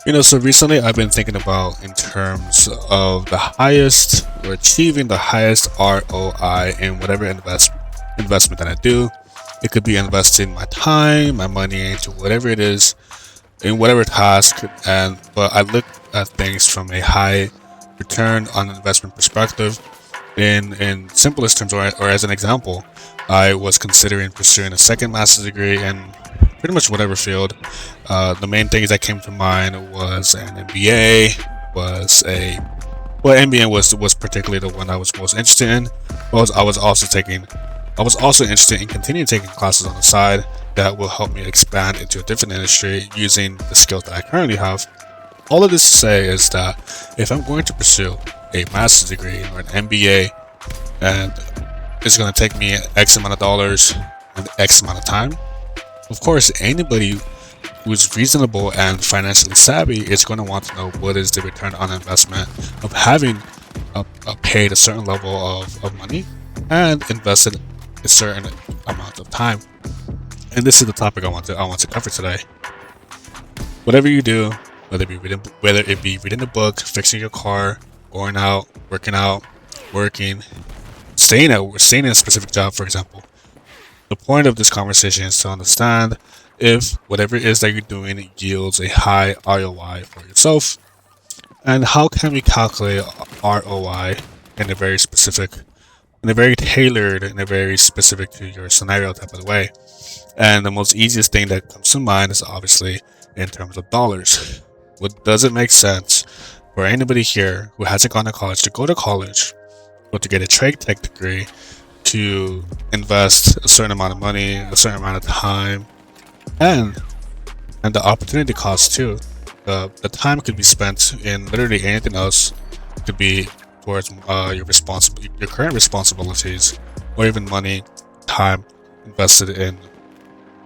So recently I've been thinking about in terms of the highest or achieving the highest ROI in whatever investment that I do. It could be investing my time, my money into whatever it is, in whatever task, but I look at things from a high return on investment perspective. In simplest terms, or as an example, I was considering pursuing a second master's degree in pretty much whatever field. The main things that came to mind was an MBA, was a well, MBA was particularly the one I was most interested in. I was also interested in continuing taking classes on the side that will help me expand into a different industry using the skills that I currently have. All of this to say is that if I'm going to pursue a master's degree or an MBA, and it's going to take me X amount of dollars and X amount of time, of course, anybody who's reasonable and financially savvy is going to want to know what is the return on investment of having paid a certain level of money and invested a certain amount of time. And this is the topic I want to cover today. Whatever you do, whether it be reading a book, fixing your car, going out, working, staying in a specific job, for example. The point of this conversation is to understand if whatever it is that you're doing yields a high ROI for yourself, and how can we calculate ROI in a very specific, in a very tailored, in a very specific to your scenario type of way. And the most easiest thing that comes to mind is obviously in terms of dollars. What does it make sense for anybody here who hasn't gone to college to go to college or to get a trade tech degree to invest a certain amount of money, a certain amount of time, and the opportunity cost too. The time could be spent in literally anything else. It could be towards your current responsibilities, or even money, time invested in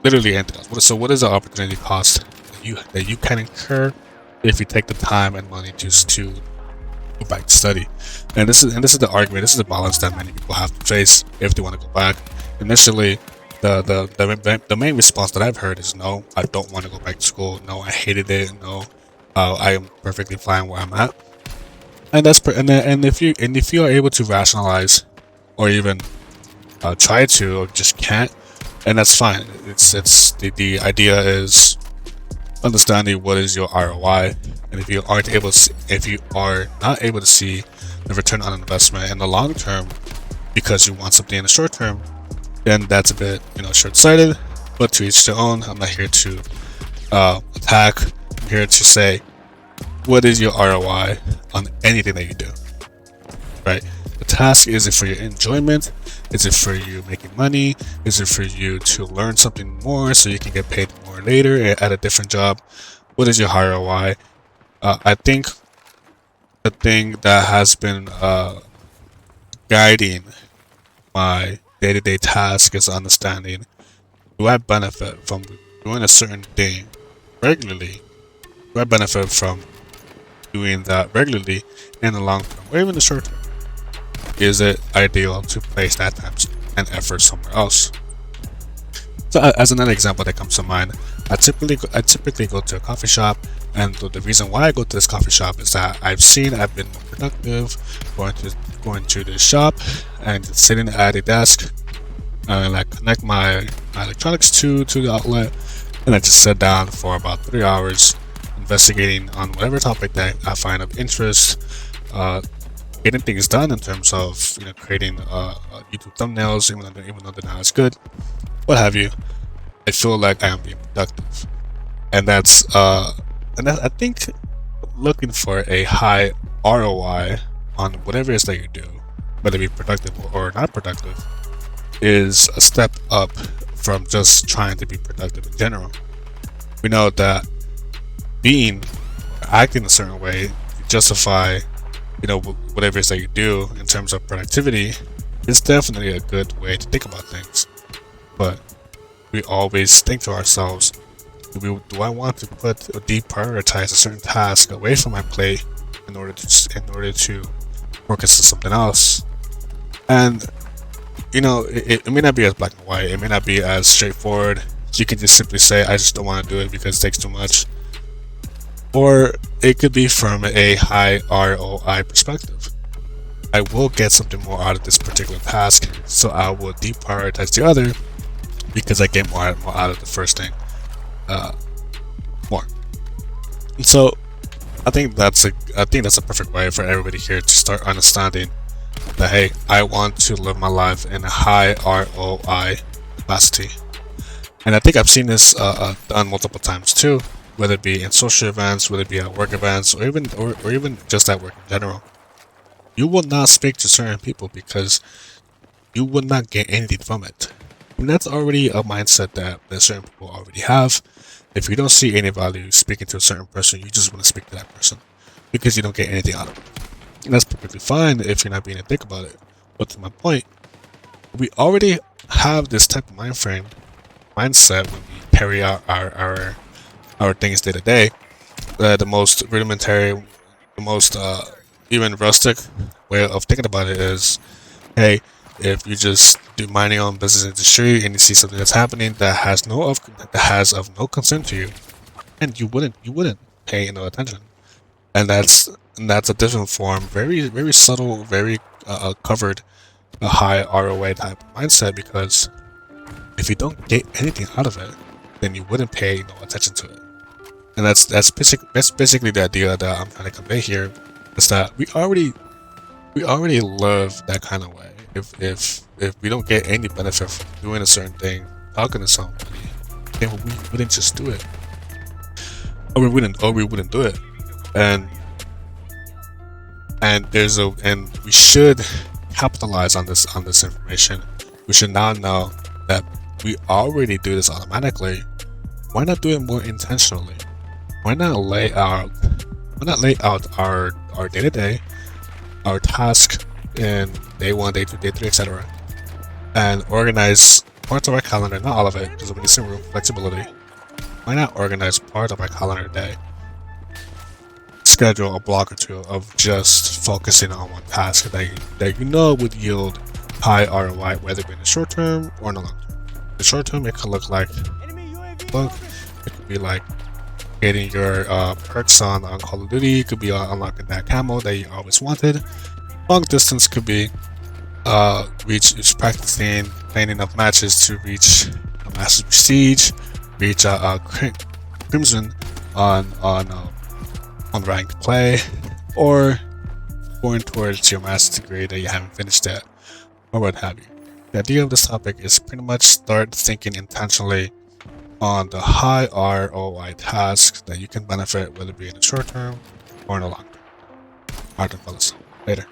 literally anything else. So what is the opportunity cost that you can incur if you take the time and money to go back to study? And this is the argument. This is the balance that many people have to face if they want to go back. Initially, the main response that I've heard is no, I don't want to go back to school. No, I hated it. No, I am perfectly fine where I'm at. And if you are able to rationalize, or even try to, or just can't, and that's fine. It's the idea is understanding what is your ROI, and if you are not able to see the return on investment in the long term because you want something in the short term, then that's a bit short-sighted. But to each their own. I'm not here to attack. I'm here to say, what is your ROI on anything that you do, right? The task, is it for your enjoyment? Is it for you making money? Is it for you to learn something more so you can get paid more later at a different job? What is your ROI? I think the thing that has been guiding my day-to-day task is understanding, do I benefit from doing a certain thing regularly? Do I benefit from doing that regularly in the long term or even the short term? Is it ideal to place that time and effort somewhere else? So as another example that comes to mind, I typically go to a coffee shop, and the reason why I go to this coffee shop is that I've been more productive going to the shop and just sitting at a desk, and I connect my electronics to the outlet, and I just sit down for about 3 hours investigating on whatever topic that I find of interest, getting things done in terms of creating YouTube thumbnails, even though they're not as good, what have you. I feel like I am being productive, and I think looking for a high ROI on whatever it is that you do, whether it be productive or not productive, is a step up from just trying to be productive in general. We know that acting a certain way to justify whatever it is that you do in terms of productivity is definitely a good way to think about things. But we always think to ourselves, do I want to deprioritize a certain task away from my plate in order to focus on something else? And it may not be as black and white. It may not be as straightforward. You can just simply say, I just don't want to do it because it takes too much. or it could be from a high ROI perspective. I will get something more out of this particular task, so I will deprioritize the other because I get more out of the first thing. More. And so I think that's a perfect way for everybody here to start understanding that, hey, I want to live my life in a high ROI capacity. And I think I've seen this done multiple times too, whether it be in social events, whether it be at work events, or even just at work in general. You will not speak to certain people because you will not get anything from it. And that's already a mindset that certain people already have. If you don't see any value speaking to a certain person, you just want to speak to that person because you don't get anything out of it. And that's perfectly fine if you're not being a dick about it. But to my point, we already have this type of mindset when we carry out our things day to day. The most rudimentary, the most even rustic way of thinking about it is, hey, if you just do mind your own business in the street and you see something that's happening that has of no concern to you, and you wouldn't pay no attention. And that's a different form, very subtle, very covered, a high ROI type mindset, because if you don't get anything out of it, then you wouldn't pay no attention to it. And that's basically the idea that I'm trying to convey here, is that we already live that kind of way. If we don't get any benefit from doing a certain thing, talking to somebody, then we wouldn't just do it, or we wouldn't do it. And we should capitalize on this information. We should now know that we already do this automatically. Why not do it more intentionally? Why not lay out our day to day, our task in day 1, day 2, day 3, etc., and organize parts of our calendar, not all of it, because we need some room, flexibility. Why not organize part of our calendar day? Schedule a block or two of just focusing on one task that you know would yield high ROI, whether it be in the short term or in the long term. In the short term, it could look like book. It could be like getting your perks on Call of Duty. It could be unlocking that camo that you always wanted. Long distance could be practicing, playing enough matches to reach a Master's Prestige, reach Crimson on ranked play, or going towards your master's degree that you haven't finished yet, or what have you. The idea of this topic is pretty much start thinking intentionally on the high ROI tasks that you can benefit, whether it be in the short term or in the long term. Alright, fellas. Later.